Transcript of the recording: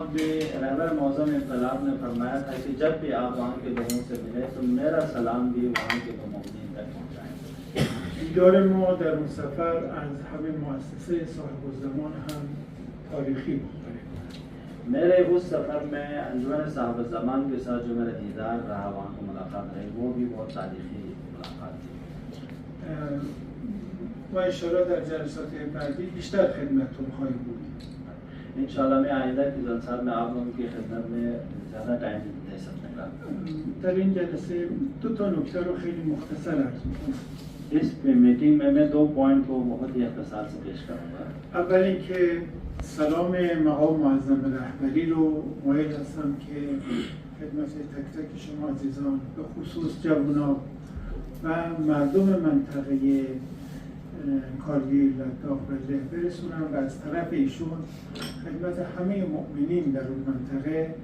रहबर मौज़म इंकलाब ने फरमाया था कि जब भी आप वहाँ के लोगों से मिले तो मेरा सलाम भी वहाँ के लोगों तक पहुँचाएँ. دیدار ما در اون سفر از همین مؤسسه صاحب الزمان هم تاریخی بود. मेरे उस सफ़र में अंजुमन साहब ज़मान के साथ जो मेरा दीदार रहा, वहाँ की मुलाकात रही, वो भी बहुत तारीख़ी मुलाकात थी. و انشاءالله در جلسات بعدی بیشتر خدمتتون خواهیم بود. इंशाल्लाह मैं आइंदा की जलसात में आप लोगों की खिदमत में ज़्यादा टाइम दे सकते हैं. در این جلسه دو تا نکته رو خیلی مختصر عرض می‌کنم. इस मीटिंग में मैं 2 पॉइंट को बहुत ही इख्तिसार से पेश करूँगा. اول اینکه سلام مقام معظم رهبری رو مایل هستم که خدمت تک تک شما عزیزان به خصوص جوانان و مردم منطقه کارگیل و داغ‌بله برسونم و از طرف ایشون خدمت همه مؤمنین در اون منطقه